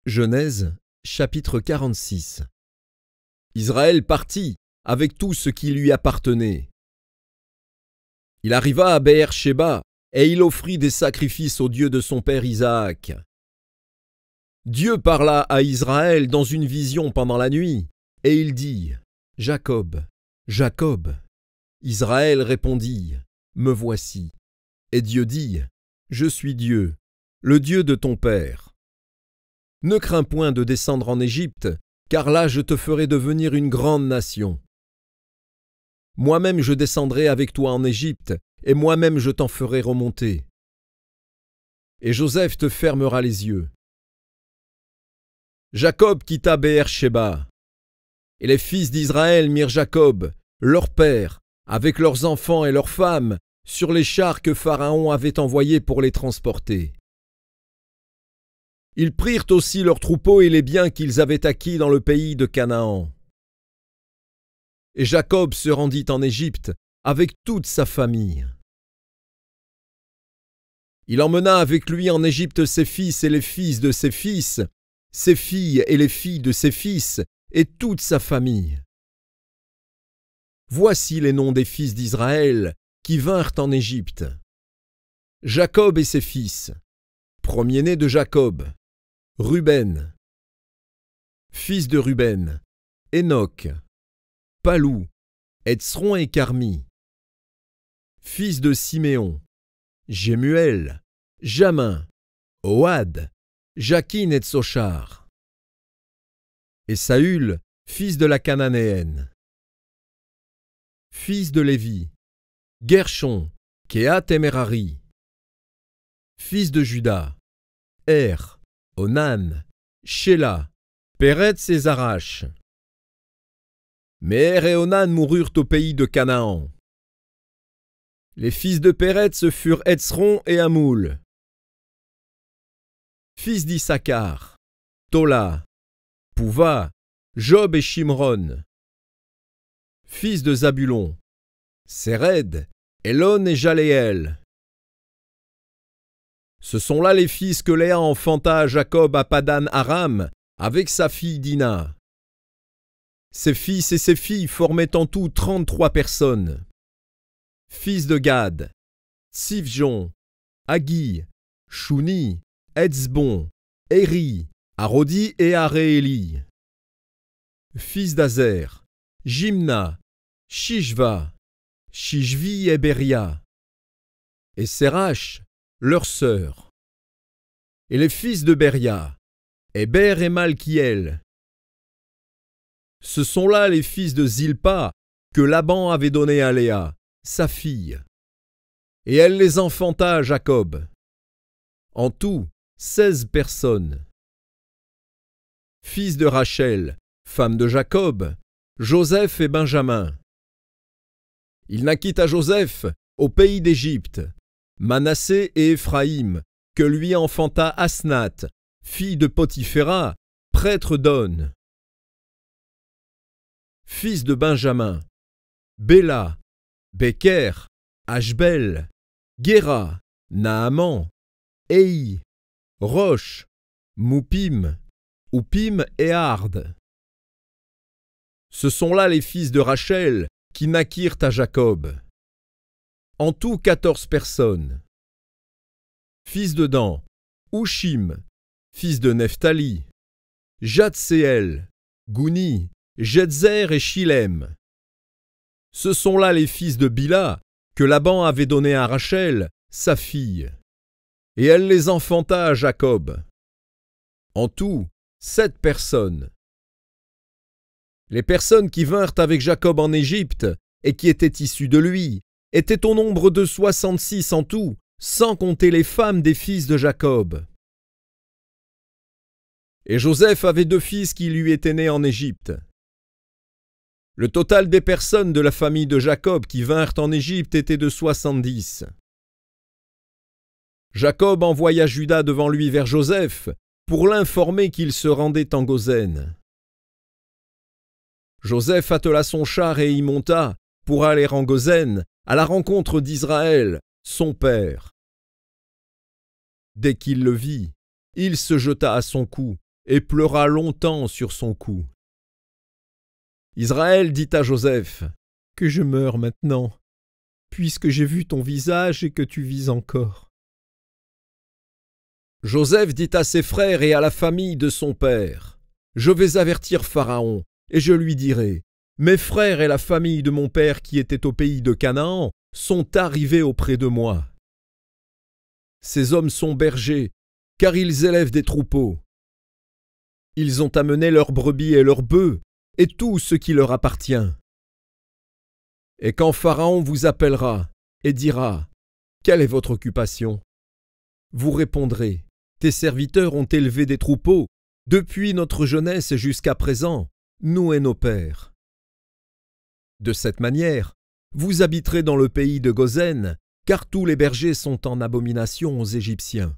Genèse, chapitre 46. Israël partit avec tout ce qui lui appartenait. Il arriva à Beër-Shéba, et il offrit des sacrifices au Dieu de son père Isaac. Dieu parla à Israël dans une vision pendant la nuit, et il dit : « Jacob, Jacob. » Israël répondit : « Me voici. » Et Dieu dit : « Je suis Dieu, le Dieu de ton père. Ne crains point de descendre en Égypte, car là je te ferai devenir une grande nation. Moi-même je descendrai avec toi en Égypte, et moi-même je t'en ferai remonter. Et Joseph te fermera les yeux. » Jacob quitta Beër-Shéba. Et les fils d'Israël mirent Jacob, leur père, avec leurs enfants et leurs femmes, sur les chars que Pharaon avait envoyés pour les transporter. Ils prirent aussi leurs troupeaux et les biens qu'ils avaient acquis dans le pays de Canaan. Et Jacob se rendit en Égypte avec toute sa famille. Il emmena avec lui en Égypte ses fils et les fils de ses fils, ses filles et les filles de ses fils, et toute sa famille. Voici les noms des fils d'Israël qui vinrent en Égypte. Jacob et ses fils. Premier-né de Jacob, Ruben. Fils de Ruben, Enoch, Palou, Hetzron et Carmi. Fils de Siméon, Jémuel, Jamin, Ohad, Jakin et Tsochar. Et Saül, fils de la Cananéenne. Fils de Lévi, Gershon, Kehat et Merari. Fils de Juda, Er, Onan, Shéla, Péretz et Zarash. Mais Er et Onan moururent au pays de Canaan. Les fils de Péretz furent Hetzron et Hamoul. Fils d'Issachar, Tola, Pouva, Job et Shimron. Fils de Zabulon, Séred, Elon et Jaléel. Ce sont là les fils que Léa enfanta à Jacob à Padan-Aram avec sa fille Dina. Ses fils et ses filles formaient en tout 33 personnes. Fils de Gad, Tsivjon, Haggi, Chouni, Etzbon, Éri, Arodi et Arééli. Fils d'Azer, Jimna, Shishva, Shishvi et Beria. Et Sérach, leur sœur. Et les fils de Beria, Héber et Malkiel. Ce sont là les fils de Zilpa que Laban avait donnés à Léa, sa fille. Et elle les enfanta à Jacob. En tout, 16 personnes. Fils de Rachel, femme de Jacob, Joseph et Benjamin. Il naquit à Joseph, au pays d'Égypte, Manassé et Éphraïm, que lui enfanta Asnath, fille de Potiphéra, prêtre d'On. Fils de Benjamin, Béla, Béker, Ashbel, Guéra, Naaman, Éhi, Roche, Moupim, Oupim et Ard. Ce sont là les fils de Rachel qui naquirent à Jacob. En tout 14 personnes. Fils de Dan, Hushim, fils de Nephtali, Jadséel, Gouni, Jetzer et Shilem. Ce sont là les fils de Bila que Laban avait donnés à Rachel, sa fille. Et elle les enfanta à Jacob. En tout, 7 personnes. Les personnes qui vinrent avec Jacob en Égypte et qui étaient issues de lui étaient au nombre de 66 en tout, sans compter les femmes des fils de Jacob. Et Joseph avait 2 fils qui lui étaient nés en Égypte. Le total des personnes de la famille de Jacob qui vinrent en Égypte était de 70. Jacob envoya Juda devant lui vers Joseph pour l'informer qu'il se rendait en Goshen. Joseph attela son char et y monta pour aller en Goshen à la rencontre d'Israël, son père. Dès qu'il le vit, il se jeta à son cou et pleura longtemps sur son cou. Israël dit à Joseph, « Que je meure maintenant, puisque j'ai vu ton visage et que tu vis encore. » Joseph dit à ses frères et à la famille de son père, « Je vais avertir Pharaon, et je lui dirai, « Mes frères et la famille de mon père qui étaient au pays de Canaan sont arrivés auprès de moi. Ces hommes sont bergers, car ils élèvent des troupeaux. Ils ont amené leurs brebis et leurs bœufs, et tout ce qui leur appartient. Et quand Pharaon vous appellera et dira, « Quelle est votre occupation ?» Vous répondrez, « Tes serviteurs ont élevé des troupeaux, depuis notre jeunesse jusqu'à présent, nous et nos pères. » De cette manière, vous habiterez dans le pays de Gosen, car tous les bergers sont en abomination aux Égyptiens.